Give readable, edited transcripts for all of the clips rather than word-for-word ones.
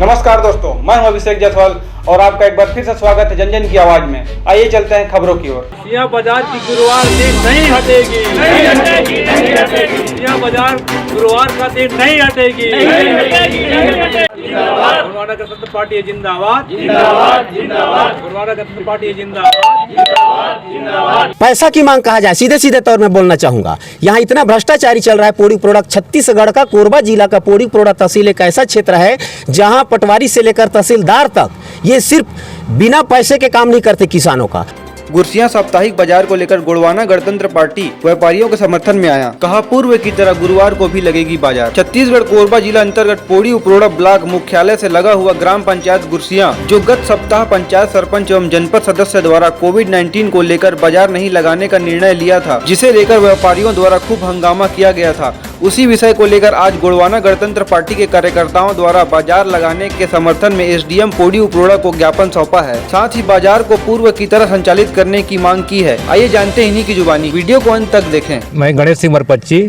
नमस्कार दोस्तों, मैं हूं अभिषेक जायसवाल और आपका एक बार फिर से स्वागत है जन जन की आवाज में। आइए चलते हैं खबरों की ओर। यह बाजार की गुरुवार दिन नहीं हटेगी, नहीं हटेगी, नहीं हटेगी। यह बाजार गुरुवार का दिन नहीं हटेगी, नहीं हटेगी, नहीं हटेगी। गुरुवार गणतंत्र पार्टी जिंदाबाद, जिंदाबाद, जिंदाबाद। गुरुवार गणतंत्र पार्टी जिंदाबाद, जिंदाबाद, जिंदाबाद। पैसा की मांग कहा जाए, सीधे सीधे तौर में बोलना चाहूंगा। यहाँ इतना भ्रष्टाचारी चल रहा है। पोड़ी प्रोडक्ट छत्तीसगढ़ का कोरबा जिला का पोड़ी प्रोडक्ट तहसील एक ऐसा क्षेत्र है जहां पटवारी से लेकर तहसीलदार तक ये सिर्फ बिना पैसे के काम नहीं करते किसानों का। गुरसिया साप्ताहिक बाजार को लेकर गोड़वाना गणतंत्र पार्टी व्यापारियों के समर्थन में आया। कहा पूर्व की तरह गुरुवार को भी लगेगी बाजार। छत्तीसगढ़ कोरबा जिला अंतर्गत पोड़ी उपरोड़ा ब्लॉक मुख्यालय से लगा हुआ ग्राम पंचायत गुरसिया, जो गत सप्ताह पंचायत सरपंच एवं जनपद सदस्य द्वारा कोविड-19 को लेकर बाजार नहीं लगाने का निर्णय लिया था, जिसे लेकर व्यापारियों द्वारा खूब हंगामा किया गया था। उसी विषय को लेकर आज गोड़वाना गणतंत्र पार्टी के कार्यकर्ताओं द्वारा बाजार लगाने के समर्थन में एसडीएम पोड़ी उपरोड़ा को ज्ञापन सौंपा है। साथ ही बाजार को पूर्व की तरह संचालित करने की मांग की है। आइए जानते हैं इन्हीं की जुबानी। वीडियो को अंत तक देखें। मैं गणेश सिंह मरपच्ची,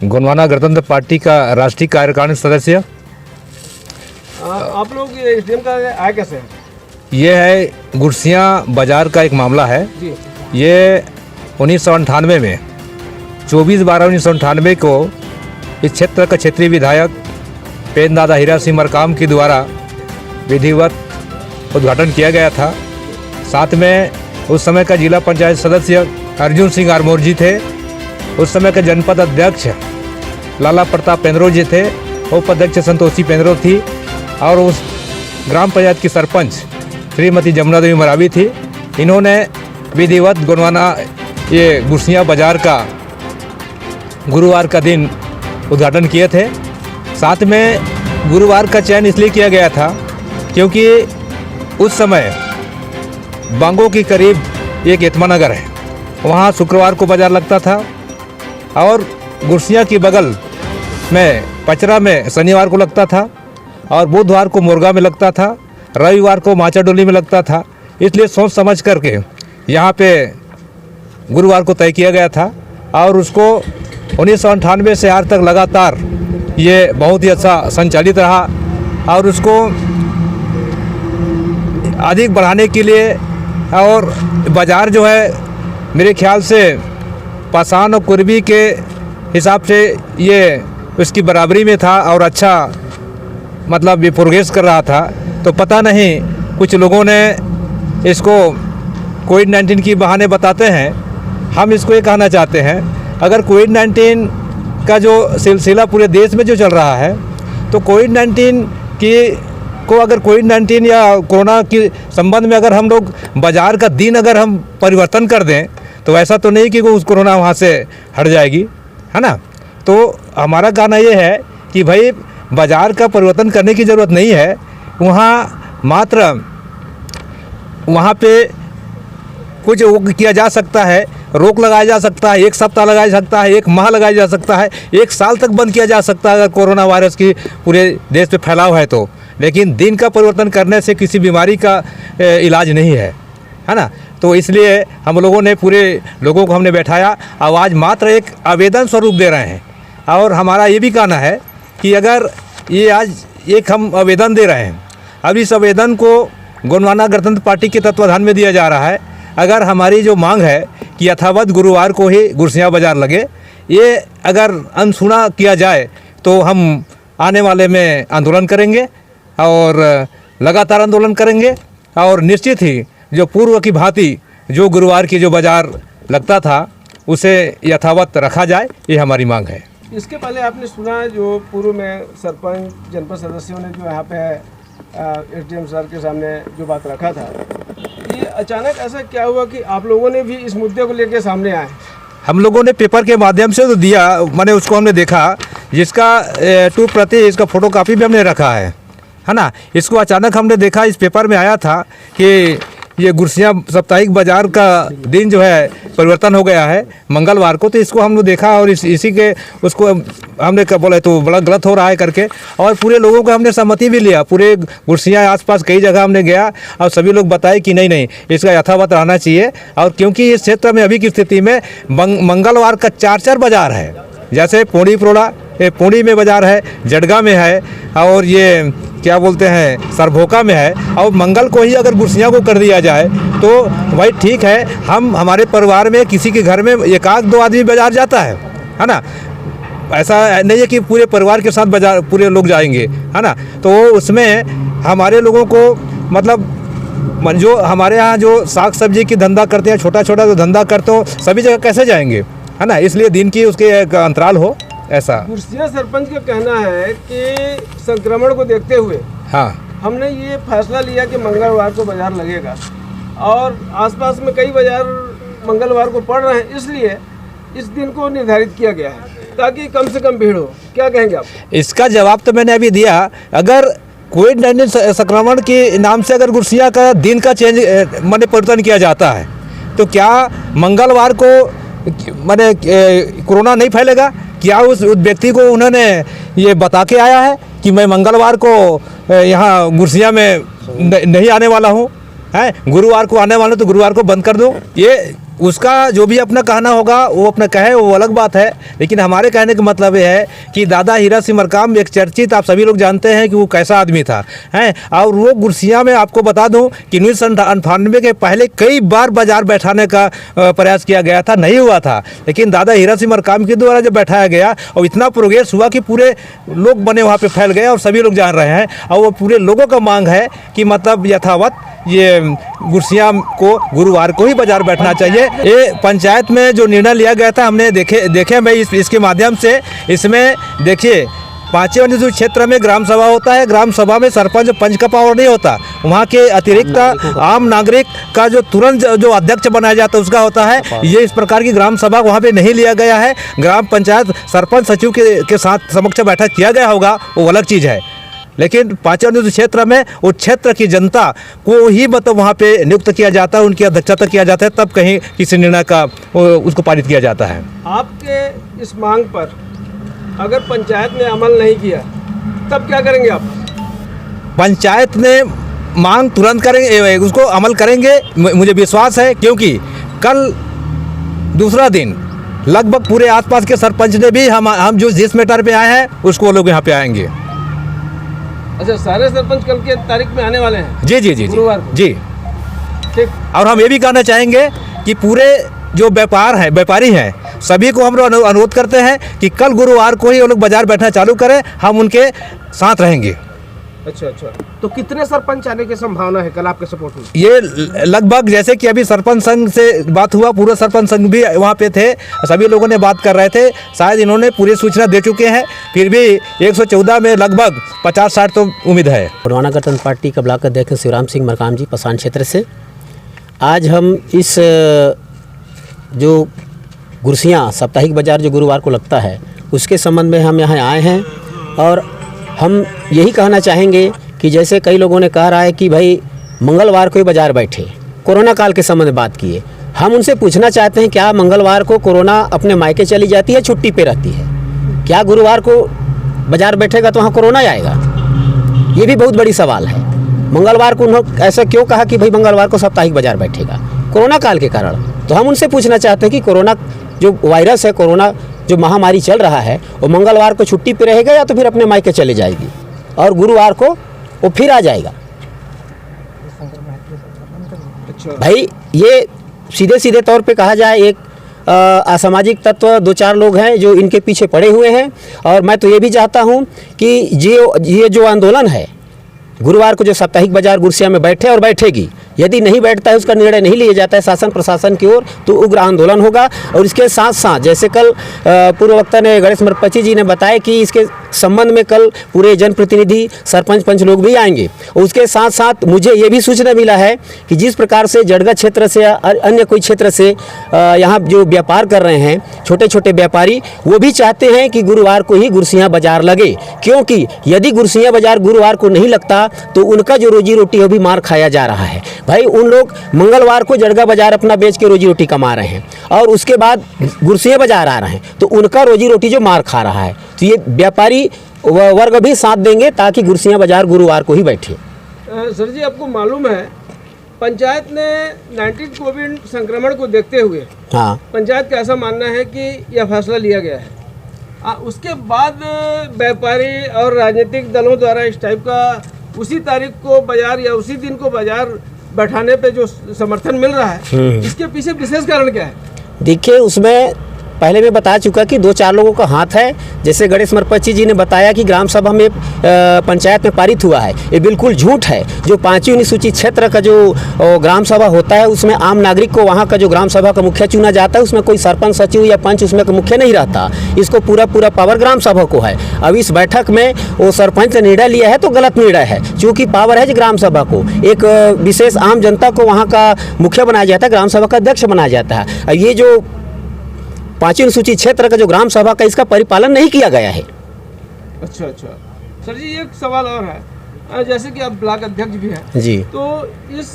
गोड़वाना गणतंत्र पार्टी का राष्ट्रीय कार्यकारिणी सदस्य। आप लोग एसडीएम का आया कैसे? ये है गुरसिया बाजार का एक मामला है। ये 1998 में 24/12/1998 को इस क्षेत्र का क्षेत्रीय विधायक पेंदादा हीरा सिंह मरकाम के द्वारा विधिवत उद्घाटन किया गया था। साथ में उस समय का जिला पंचायत सदस्य अर्जुन सिंह आरमोर जी थे। उस समय के जनपद अध्यक्ष लाला प्रताप पेंद्रो जी थे। उपाध्यक्ष संतोषी पेंद्रो थी और उस ग्राम पंचायत की सरपंच श्रीमती जमुना देवी मरावी थी। इन्होंने विधिवत गोड़वाना ये गुरसिया बाजार का गुरुवार का दिन उद्घाटन किए थे। साथ में गुरुवार का चयन इसलिए किया गया था क्योंकि उस समय बांगो के करीब एक एतमा नगर है, वहाँ शुक्रवार को बाजार लगता था और गुरसिया की बगल में पचरा में शनिवार को लगता था और बुधवार को मुर्गा में लगता था, रविवार को माचाडोली में लगता था। इसलिए सोच समझ करके यहाँ पे गुरुवार को तय किया गया था और उसको 1998 से आज तक लगातार ये बहुत ही अच्छा संचालित रहा और उसको अधिक बढ़ाने के लिए और बाज़ार जो है मेरे ख्याल से पाषाण और कुर्बी के हिसाब से ये उसकी बराबरी में था और अच्छा मतलब ये प्रोग्रेस कर रहा था। तो पता नहीं कुछ लोगों ने इसको कोविड-19 की बहाने बताते हैं। हम इसको ये कहना चाहते हैं, अगर कोविड-19 का जो सिलसिला पूरे देश में जो चल रहा है तो कोविड-19 को अगर कोविड-19 या कोरोना के संबंध में अगर हम लोग बाज़ार का दिन अगर हम परिवर्तन कर दें तो ऐसा तो नहीं कि उस कोरोना वहाँ से हट जाएगी, है ना। तो हमारा कहना ये है कि भाई बाज़ार का परिवर्तन करने की ज़रूरत नहीं है। वहाँ मात्र वहाँ पे कुछ किया जा सकता है, रोक लगाया जा सकता है, 1 सप्ताह लगाया जा सकता है, 1 माह लगाया जा सकता है, 1 साल तक बंद किया जा सकता है अगर कोरोना वायरस की पूरे देश पे फैलाव है तो। लेकिन दिन का परिवर्तन करने से किसी बीमारी का इलाज नहीं है ना। तो इसलिए हम लोगों ने पूरे लोगों को हमने बैठाया, आवाज़ मात्र एक आवेदन स्वरूप दे रहे हैं। और हमारा ये भी कहना है कि अगर ये आज एक हम आवेदन दे रहे हैं, अब इस आवेदन को गोड़वाना गणतंत्र पार्टी के तत्वाधान में दिया जा रहा है। अगर हमारी जो मांग है कि यथावत गुरुवार को ही गुरसिया बाजार लगे, ये अगर अनसुना किया जाए तो हम आने वाले में आंदोलन करेंगे और लगातार आंदोलन करेंगे और निश्चित ही जो पूर्व की भांति जो गुरुवार की जो बाजार लगता था उसे यथावत रखा जाए, ये हमारी मांग है। इसके पहले आपने सुना जो पूर्व में सरपंच जनपद सदस्यों ने जो यहाँ पे एसडीएम सर के सामने जो बात रखा था, ये अचानक ऐसा क्या हुआ कि आप लोगों ने भी इस मुद्दे को लेकर सामने आए? हम लोगों ने पेपर के माध्यम से तो दिया, मैंने उसको हमने देखा, जिसका 2 प्रति इसका फोटोकॉपी भी हमने रखा है ना। इसको अचानक हमने देखा, इस पेपर में आया था कि ये गुरसिया साप्ताहिक बाजार का दिन जो है परिवर्तन हो गया है मंगलवार को। तो इसको हमने देखा और इसी के उसको हमने क्या बोला तो बड़ा गलत हो रहा है करके, और पूरे लोगों को हमने सहमति भी लिया। पूरे गुरसिया आसपास कई जगह हमने गया और सभी लोग बताए कि नहीं इसका यथावत रहना चाहिए। और क्योंकि इस क्षेत्र में अभी की स्थिति में मंगलवार का 4 बाजार है जैसे पुणी में बाज़ार है, जडगा में है, और ये क्या बोलते हैं सरभोका में है। और मंगल को ही अगर गुरसिया को कर दिया जाए तो भाई ठीक है, हमारे परिवार में किसी के घर में एक आध दो आदमी बाज़ार जाता है ना। ऐसा नहीं है कि पूरे परिवार के साथ बाज़ार पूरे लोग जाएंगे, है ना। तो उसमें हमारे लोगों को मतलब जो हमारे यहाँ जो साग सब्जी की धंधा करते हैं, छोटा छोटा जो धंधा करते हो, सभी जगह कैसे जाएंगे, है ना। इसलिए दिन की उसके एक अंतराल हो ऐसा। गुरसिया सरपंच का कहना है कि संक्रमण को देखते हुए हाँ, हमने ये फैसला लिया कि मंगलवार को बाजार लगेगा, और आसपास में कई बाजार मंगलवार को पड़ रहे हैं, इसलिए इस दिन को निर्धारित किया गया है ताकि कम से कम भीड़ हो। क्या कहेंगे आप? इसका जवाब तो मैंने अभी दिया। अगर कोविड-19 संक्रमण के नाम से अगर गुरसिया का दिन का चेंज माने परिवर्तन किया जाता है तो क्या मंगलवार को माने कोरोना नहीं फैलेगा? क्या उस व्यक्ति को उन्होंने ये बता के आया है कि मैं मंगलवार को यहाँ गुरसिया में नहीं आने वाला हूँ, है गुरुवार को आने वाला हूँ तो गुरुवार को बंद कर दूँ? ये उसका जो भी अपना कहना होगा वो अपना कहे, वो अलग बात है। लेकिन हमारे कहने का मतलब ये है कि दादा हीरा सिंह मरकाम एक चर्चित, आप सभी लोग जानते हैं कि वो कैसा आदमी था, हैं। और वो गुरसिया में आपको बता दूं कि 1998 के पहले कई बार बाजार बैठाने का प्रयास किया गया था, नहीं हुआ था। लेकिन दादा हीरा सिंह मरकाम के द्वारा जब बैठाया गया और इतना प्रोग्रेस हुआ कि पूरे लोग बने वहाँ पर फैल गए और सभी लोग जान रहे हैं। और वो पूरे लोगों का मांग है कि मतलब यथावत ये गुरसिया को गुरुवार को ही बाजार बैठना चाहिए। ये पंचायत में जो निर्णय लिया गया था हमने देखे मैं इसके माध्यम से। इसमें देखिए 5वें क्षेत्र में ग्राम सभा होता है, ग्राम सभा में सरपंच पंच का पावर नहीं होता, वहाँ के अतिरिक्त आम नागरिक का जो तुरंत जो अध्यक्ष बनाया जाता है उसका होता है। ये इस प्रकार की ग्राम सभा वहाँ पे नहीं लिया गया है। ग्राम पंचायत सरपंच सचिव के साथ समक्ष बैठक किया गया होगा, वो अलग चीज़ है। लेकिन 5वें क्षेत्र में उस क्षेत्र की जनता को ही मतलब वहाँ पे नियुक्त किया जाता है, उनकी अध्यक्षता किया जाता है, तब कहीं किसी निर्णय का उसको पारित किया जाता है। आपके इस मांग पर अगर पंचायत ने अमल नहीं किया तब क्या करेंगे आप? पंचायत ने मांग तुरंत करेंगे, उसको अमल करेंगे, मुझे विश्वास है। क्योंकि कल दूसरा दिन लगभग पूरे आसपास के सरपंच ने भी हम जो जिस मैटर पे आए हैं उसको वो लोग यहाँ पे आएंगे। अच्छा, सारे सरपंच कल के तारीख में आने वाले हैं? जी जी जी गुरुवार को? जी ठीक। और हम ये भी कहना चाहेंगे कि पूरे जो व्यापारी हैं सभी को हम लोग अनुरोध करते हैं कि कल गुरुवार को ही वो लोग बाजार बैठना चालू करें, हम उनके साथ रहेंगे। अच्छा, तो कितने सरपंच आने की संभावना है कल आपके सपोर्ट में? ये लगभग जैसे कि अभी सरपंच संघ से बात हुआ, पूरा सरपंच संघ भी वहाँ पे थे, सभी लोगों ने बात कर रहे थे, शायद इन्होंने पूरी सूचना दे चुके हैं। फिर भी 114 में लगभग 50-60 तो उम्मीद है। गोंडवाना गणतंत्र पार्टी का ब्लॉक अध्यक्ष शिवराम सिंह मरकाम जी, पसान क्षेत्र से। आज हम इस जो गुरसिया साप्ताहिक बाजार जो गुरुवार को लगता है उसके संबंध में हम यहाँ आए हैं। और हम यही कहना चाहेंगे कि जैसे कई लोगों ने कह रहा है कि भाई मंगलवार को ही बाजार बैठे, कोरोना काल के संबंध में बात किए, हम उनसे पूछना चाहते हैं क्या मंगलवार को कोरोना अपने मायके चली जाती है, छुट्टी पे रहती है? क्या गुरुवार को बाजार बैठेगा तो वहाँ कोरोना आएगा? ये भी बहुत बड़ी सवाल है। मंगलवार को उन्होंने ऐसा क्यों कहा कि भाई मंगलवार को साप्ताहिक बाजार बैठेगा? कोरोना काल के कारण। तो हम उनसे पूछना चाहते हैं कि कोरोना जो वायरस है, कोरोना जो महामारी चल रहा है, वो मंगलवार को छुट्टी पे रहेगा या तो फिर अपने मायके चले जाएगी और गुरुवार को वो फिर आ जाएगा? भाई ये सीधे सीधे तौर पे कहा जाए एक असामाजिक तत्व 2-4 लोग हैं जो इनके पीछे पड़े हुए हैं। और मैं तो ये भी चाहता हूँ कि ये जो आंदोलन है गुरुवार को जो साप्ताहिक बाजार गुरसिया में बैठे और बैठेगी, यदि नहीं बैठता है, उसका निर्णय नहीं लिया जाता है शासन प्रशासन की ओर, तो उग्र आंदोलन होगा। और इसके साथ साथ जैसे कल पूर्व वक्ता ने गणेश मरपची जी ने बताया कि इसके संबंध में कल पूरे जनप्रतिनिधि सरपंच पंच लोग भी आएंगे। और उसके साथ साथ मुझे ये भी सूचना मिला है कि जिस प्रकार से जडगा क्षेत्र से या अन्य कोई क्षेत्र से यहाँ जो व्यापार कर रहे हैं छोटे छोटे व्यापारी, वो भी चाहते हैं कि गुरुवार को ही गुरसिया बाजार लगे, क्योंकि यदि गुरसिया बाजार गुरुवार को नहीं लगता तो उनका जो रोजी रोटी है भी मार खाया जा रहा है। भाई उन लोग मंगलवार को जडगा बाजार अपना बेच के रोजी रोटी कमा रहे हैं और उसके बाद गुरसिया बाजार आ रहे हैं, तो उनका रोजी रोटी जो मार खा रहा है, तो ये व्यापारी वर्ग भी साथ देंगे ताकि गुरसिया बाजार गुरुवार को ही बैठे। सर जी, आपको मालूम है पंचायत ने 19 कोविड संक्रमण को देखते हुए, हाँ, पंचायत का ऐसा मानना है कि यह फैसला लिया गया है उसके बाद व्यापारी और राजनीतिक दलों द्वारा इस टाइप का उसी तारीख को बाजार या उसी दिन को बाजार बैठाने पे जो समर्थन मिल रहा है, इसके पीछे विशेष कारण क्या है? देखिए, उसमें पहले मैं बता चुका कि 2-4 लोगों का हाथ है। जैसे गणेश मरपच्ची जी ने बताया कि ग्राम सभा में पंचायत में पारित हुआ है, ये बिल्कुल झूठ है। जो 5वीं अनुसूचित क्षेत्र का जो ग्राम सभा होता है उसमें आम नागरिक को वहाँ का जो ग्राम सभा का मुखिया चुना जाता है, उसमें कोई सरपंच सचिव या पंच उसमें मुख्य नहीं रहता। इसको पूरा पावर ग्राम सभा को है। अब इस बैठक में वो सरपंच ने निर्णय लिया है तो गलत निर्णय है, क्योंकि पावर है ग्राम सभा को एक विशेष आम जनता को वहाँ का मुखिया बनाया जाता है, ग्राम सभा का अध्यक्ष बनाया जाता है। अब ये जो 5वीं अनुसूचित क्षेत्र का जो ग्राम सभा का इसका परिपालन नहीं किया गया है। अच्छा सर जी, एक सवाल और है, जैसे कि आप ब्लॉक अध्यक्ष भी हैं जी, तो इस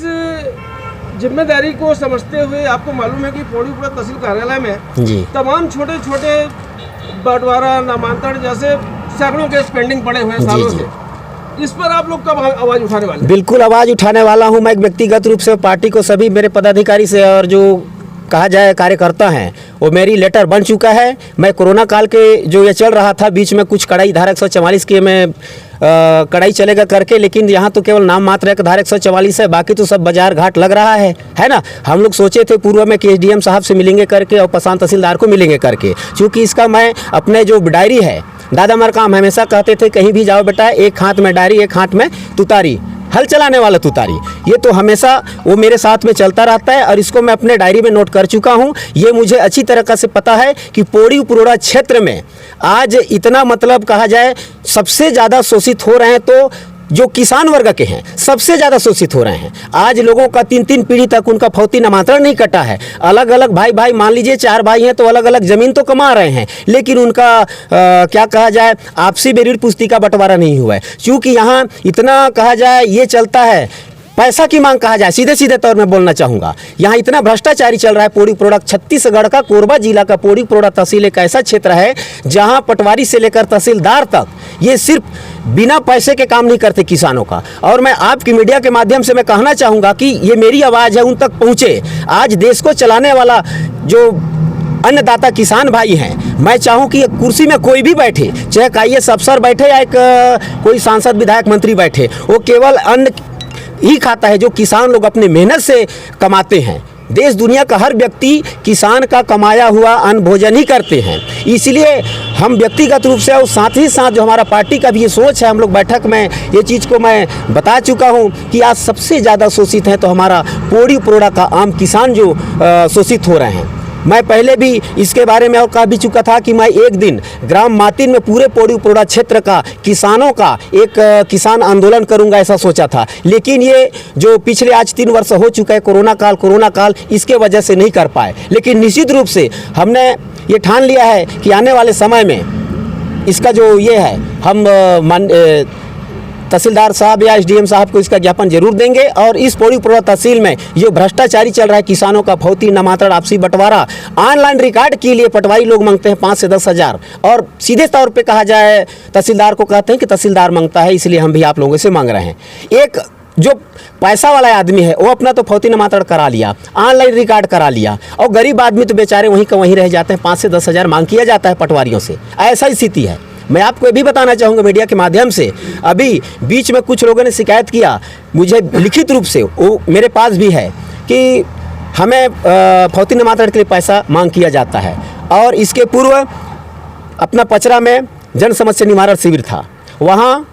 जिम्मेदारी को समझते हुए आपको मालूम है कि पौड़ीपुरा तहसील कार्यालय में जी तमाम छोटे छोटे बंटवारा नामांतरण जैसे सैकड़ों केस पेंडिंग पड़े हुए हैं सालों जी। से। इस पर आप लोग कब आवाज उठाने वाले? बिल्कुल आवाज़ उठाने वाला हूँ मैं व्यक्तिगत रूप से। पार्टी को सभी मेरे पदाधिकारी से और जो कहा जाए कार्यकर्ता हैं, वो मेरी लेटर बन चुका है। मैं कोरोना काल के जो ये चल रहा था, बीच में कुछ कड़ाई धारा 144 की मैं कड़ाई चलेगा करके, लेकिन यहाँ तो केवल नाम मात्र है कि धारा 144 है, बाकी तो सब बाजार घाट लग रहा है ना। हम लोग सोचे थे पूर्व में कि एसडीएम साहब से मिलेंगे करके और पसान तहसीलदार को मिलेंगे करके, क्योंकि इसका मैं अपने जो डायरी है, दादा मरकाम हमेशा कहते थे कहीं भी जाओ बेटा एक हाथ में डायरी एक हाथ में तुतारी, हल चलाने वाला तुतारी, ये तो हमेशा वो मेरे साथ में चलता रहता है और इसको मैं अपने डायरी में नोट कर चुका हूँ। ये मुझे अच्छी तरीक़ा से पता है कि पौड़ी उपरोड़ा क्षेत्र में आज इतना मतलब कहा जाए सबसे ज़्यादा शोषित हो रहे हैं तो जो किसान वर्ग के हैं सबसे ज़्यादा शोषित हो रहे हैं। आज लोगों का 3-3 पीढ़ी तक उनका फौती नामांतरण नहीं कटा है। अलग अलग भाई मान लीजिए 4 भाई हैं तो अलग अलग ज़मीन तो कमा रहे हैं, लेकिन उनका क्या कहा जाए आपसी में ऋण पुस्तिका बंटवारा नहीं हुआ है, क्योंकि यहाँ इतना कहा जाए ये चलता है पैसा की मांग कहा जाए, सीधे तौर में बोलना चाहूँगा। यहाँ इतना भ्रष्टाचारी चल रहा है। पौड़ी उपरोड़ा छत्तीसगढ़ का कोरबा जिला का पौड़ी उपरोड़ा तहसील एक ऐसा क्षेत्र है जहाँ पटवारी से लेकर तहसीलदार तक ये सिर्फ बिना पैसे के काम नहीं करते किसानों का। और मैं आपकी मीडिया के माध्यम से मैं कहना चाहूँगा कि ये मेरी आवाज़ है उन तक पहुँचे। आज देश को चलाने वाला जो अन्नदाता किसान भाई हैं, मैं चाहूँ कि कुर्सी में कोई भी बैठे, चाहे IAS अफसर बैठे या एक कोई सांसद विधायक मंत्री बैठे, वो केवल अन्न ही खाता है जो किसान लोग अपने मेहनत से कमाते हैं। देश दुनिया का हर व्यक्ति किसान का कमाया हुआ अन्न भोजन ही करते हैं। इसलिए हम व्यक्तिगत रूप से और साथ ही साथ जो हमारा पार्टी का भी ये सोच है, हम लोग बैठक में ये चीज़ को मैं बता चुका हूँ कि आज सबसे ज़्यादा शोषित है तो हमारा पौड़ी उपरोड़ा का आम किसान जो शोषित हो रहे हैं। मैं पहले भी इसके बारे में और कह भी चुका था कि मैं एक दिन ग्राम मातिन में पूरे पौड़ी उपरोड़ा क्षेत्र का किसानों का एक किसान आंदोलन करूंगा, ऐसा सोचा था। लेकिन ये जो पिछले आज 3 वर्ष हो चुका है कोरोना काल, इसके वजह से नहीं कर पाए। लेकिन निश्चित रूप से हमने ये ठान लिया है कि आने वाले समय में इसका जो ये है हम तहसीलदार साहब या एसडीएम साहब को इसका ज्ञापन जरूर देंगे। और इस पौड़ी उपरोड़ा तहसील में जो भ्रष्टाचारी चल रहा है, किसानों का फौती नामांतरण आपसी बंटवारा, ऑनलाइन रिकॉर्ड के लिए पटवारी लोग मांगते हैं 5 से 10 हज़ार, और सीधे तौर पे कहा जाए तहसीलदार को कहते हैं कि तहसीलदार मांगता है, इसलिए हम भी आप लोगों से मांग रहे हैं। एक जो पैसा वाला आदमी है वो अपना तो फौती नामांतरण करा लिया, ऑनलाइन रिकॉर्ड करा लिया, और गरीब आदमी तो बेचारे वहीं का वहीं रह जाते हैं। 5 से 10 हज़ार मांग किया जाता है पटवारियों से, ऐसा स्थिति है। मैं आपको ये भी बताना चाहूँगा मीडिया के माध्यम से, अभी बीच में कुछ लोगों ने शिकायत किया मुझे लिखित रूप से, वो मेरे पास भी है, कि हमें फौती नामांतरण के लिए पैसा मांग किया जाता है। और इसके पूर्व अपना पचरा में जन समस्या निवारण शिविर था, वहाँ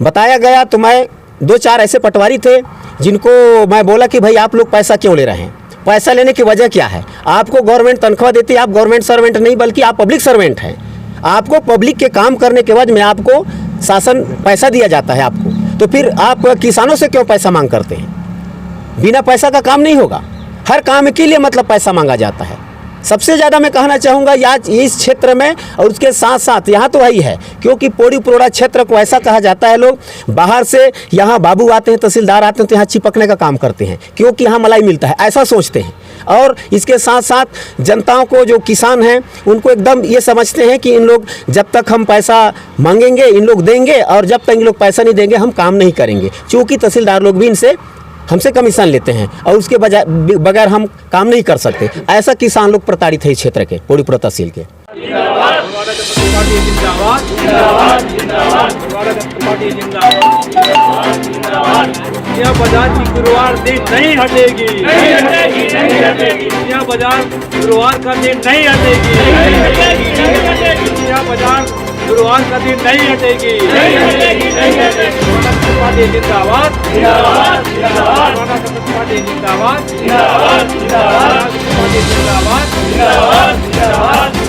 बताया गया तो मैं 2-4 ऐसे पटवारी थे जिनको मैं बोला कि भाई आप लोग पैसा क्यों ले रहे हैं, पैसा लेने की वजह क्या है? आपको गवर्नमेंट तनख्वाह देती है, आप गवर्नमेंट सर्वेंट नहीं बल्कि आप पब्लिक सर्वेंट हैं। आपको पब्लिक के काम करने के बाद में आपको शासन पैसा दिया जाता है आपको, तो फिर आप किसानों से क्यों पैसा मांग करते हैं? बिना पैसा का काम नहीं होगा, हर काम के लिए मतलब पैसा मांगा जाता है। सबसे ज़्यादा मैं कहना चाहूँगा आज इस क्षेत्र में, और उसके साथ साथ यहाँ तो वही है, क्योंकि पौड़ी उपरोड़ा क्षेत्र को ऐसा कहा जाता है, लोग बाहर से यहाँ बाबू आते हैं, तहसीलदार आते हैं तो यहाँ चिपकने का काम करते हैं क्योंकि यहाँ मलाई मिलता है, ऐसा सोचते हैं। और इसके साथ साथ जनताओं को, जो किसान हैं, उनको एकदम ये समझते हैं कि इन लोग जब तक हम पैसा मांगेंगे इन लोग देंगे, और जब तक इन लोग पैसा नहीं देंगे हम काम नहीं करेंगे, क्योंकि तहसीलदार लोग भी हमसे कमीशन लेते हैं और उसके बगैर हम काम नहीं कर सकते। ऐसा किसान लोग प्रताड़ित है इस क्षेत्र के, पौड़ी उपरोड़ा तहसील के। गुरुवारा जनता पार्टी जिंदाबाद, गुरुवारा जनता पार्टी जिंदाबाद। यह बाजार की गुरुवार दिन नहीं हटेगी, यह बाजार गुरुवार का दिन नहीं हटेगी, यह बाजार गुरुवार का दिन नहीं हटेगी। पार्टी जिंदाबाद, पार्टी जिंदाबाद, पार्टी जिंदाबाद।